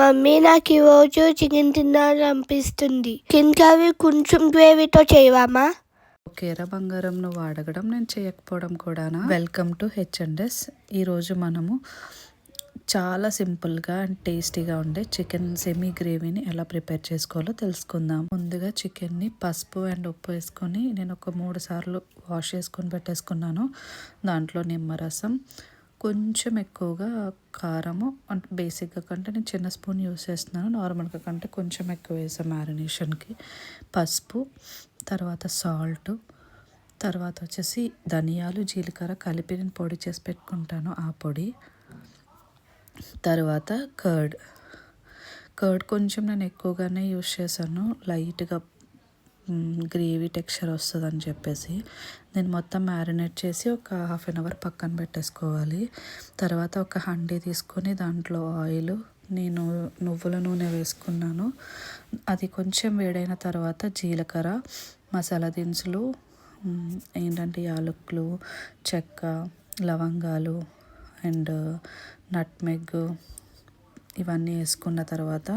Mummy నాకు ఈరోజు chicken తినాలనిపిస్తుంది. చికెన్ కర్రీ కొంచెం గ్రేవీతో చేయవమ్మా? ఓకేరా బంగారం, నువ్వు అడగడం నేను చేయకపోవడం కూడానా. Welcome to H&S. ఈరోజు మనము చాలా సింపుల్గా అండ్ టేస్టీగా ఉండే చికెన్ సెమీ గ్రేవీని ఎలా ప్రిపేర్ చేసుకోవాలో తెలుసుకుందాం. ముందుగా చికెన్ని పసుపు అండ్ ఉప్పు వేసుకొని నేను ఒక 3 సార్లు వాష్ చేసుకొని పెట్టేసుకున్నాను. దాంట్లో నిమ్మరసం, కొంచెం ఎక్కువగా కారము, అంటే బేసిక్గా కంటే నేను చిన్న స్పూన్ యూస్ చేస్తున్నాను, నార్మల్గా కంటే కొంచెం ఎక్కువ వేసాను మ్యారినేషన్కి. పసుపు, తర్వాత సాల్ట్, తర్వాత వచ్చేసి ధనియాలు, జీలకర్ర కలిపి నేను పొడి చేసి పెట్టుకుంటాను ఆ పొడి. తర్వాత కర్డ్ కొంచెం నేను ఎక్కువగానే యూస్ చేశాను, లైట్గా గ్రేవీ టెక్స్చర్ వస్తుందని చెప్పేసి. నేను మొత్తం మ్యారినేట్ చేసి ఒక ½ అన్ అవర్ పక్కన పెట్టేసుకోవాలి. తర్వాత ఒక హండీ తీసుకొని దాంట్లో ఆయిల్, నేను నువ్వుల నూనె వేసుకున్నాను. అది కొంచెం వేడైన తర్వాత జీలకర్ర, మసాలా దినుసులు ఏంటంటే యాలకులు, చెక్క, లవంగాలు అండ్ నట్మెగ్ ఇవన్నీ వేసుకున్న తర్వాత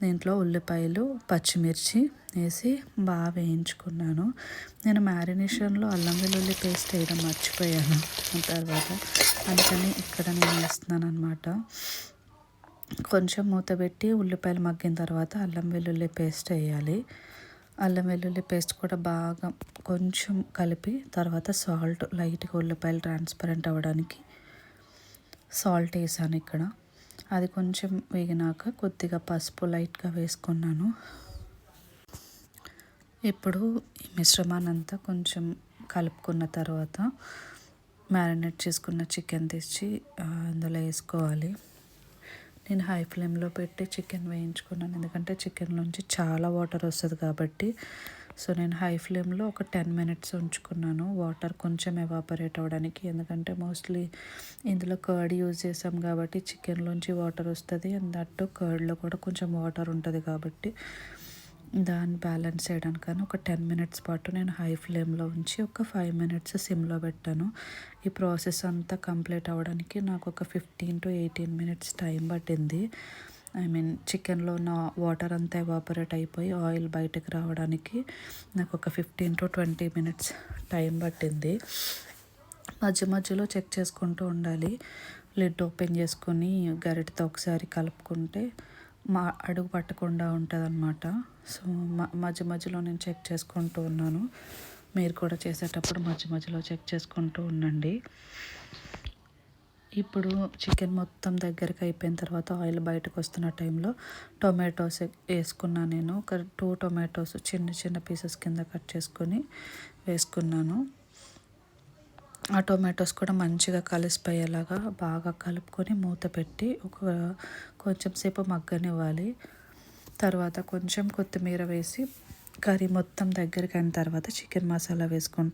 దీంట్లో ఉల్లిపాయలు, పచ్చిమిర్చి వేసి బాగా వేయించుకున్నాను. నేను మ్యారినేషన్లో అల్లం వెల్లుల్లి పేస్ట్ వేయడం మర్చిపోయాను తర్వాత, అందుకని ఇక్కడ నేను వేస్తున్నాను అనమాట. కొంచెం మూత పెట్టి ఉల్లిపాయలు మగ్గిన తర్వాత అల్లం వెల్లుల్లి పేస్ట్ వేయాలి. అల్లం వెల్లుల్లి పేస్ట్ కూడా బాగా కొంచెం కలిపి తర్వాత సాల్ట్, లైట్గా ఉల్లిపాయలు ట్రాన్స్పరెంట్ అవ్వడానికి సాల్ట్ వేసాను ఇక్కడ. అది కొంచెం వేగినాక కొద్దిగా పసుపు లైట్గా వేసుకున్నాను. ఇప్పుడు ఈ మిశ్రమాన్ని అంతా కొంచెం కలుపుకున్న తర్వాత మ్యారినేట్ చేసుకున్న చికెన్ తెచ్చి అందులో వేసుకోవాలి. నేను హై ఫ్లేమ్లో పెట్టి చికెన్ వేయించుకున్నాను, ఎందుకంటే చికెన్ నుంచి చాలా వాటర్ వస్తుంది కాబట్టి. సో నేను హై ఫ్లేమ్లో ఒక 10 minutes ఉంచుకున్నాను, వాటర్ కొంచెం ఎవాపరేట్ అవ్వడానికి. ఎందుకంటే మోస్ట్లీ ఇందులో కర్డ్ యూజ్ చేసాం కాబట్టి చికెన్లోంచి వాటర్ వస్తుంది, అండ్ దట్టు కర్డ్లో కూడా కొంచెం వాటర్ ఉంటుంది కాబట్టి దాన్ని బ్యాలెన్స్ చేయడానికని ఒక 10 minutes పాటు నేను హై ఫ్లేమ్లో ఉంచి ఒక 5 minutes సిమ్లో పెట్టాను. ఈ ప్రాసెస్ అంతా కంప్లీట్ అవ్వడానికి నాకు ఒక 15 to 18 minutes టైం పట్టింది. చికెన్లో ఉన్న వాటర్ అంతా ఎవాపరేట్ అయిపోయి ఆయిల్ బయటకు రావడానికి నాకు ఒక 15 to 20 minutes టైం పట్టింది. మధ్య మధ్యలో చెక్ చేసుకుంటూ ఉండాలి. లిడ్ ఓపెన్ చేసుకొని గరిటతో ఒకసారి కలుపుకుంటే అడుగు పట్టకుండా ఉంటుంది అన్నమాట. సో మధ్య మధ్యలో నేను చెక్ చేసుకుంటూ ఉన్నాను. మీరు కూడా చేసేటప్పుడు మధ్య మధ్యలో చెక్ చేసుకుంటూ ఉండండి. ఇప్పుడు చికెన్ మొత్తం దగ్గరికి అయిపోయిన తర్వాత ఆయిల్ బయటకు వస్తున్న టైంలో టొమాటోస్ వేసుకున్నాను. నేను ఒక 2 tomatoes చిన్న చిన్న పీసెస్ కింద కట్ చేసుకొని వేసుకున్నాను. ఆ టొమాటోస్ కూడా మంచిగా కలిసిపోయేలాగా బాగా కలుపుకొని మూత పెట్టి కొంచెం సేపు మగ్గనివ్వాలి. తర్వాత కొంచెం కొత్తిమీర వేసి కర్రీ మొత్తం దగ్గరికి అయిన తర్వాత చికెన్ మసాలా వేసుకుంటే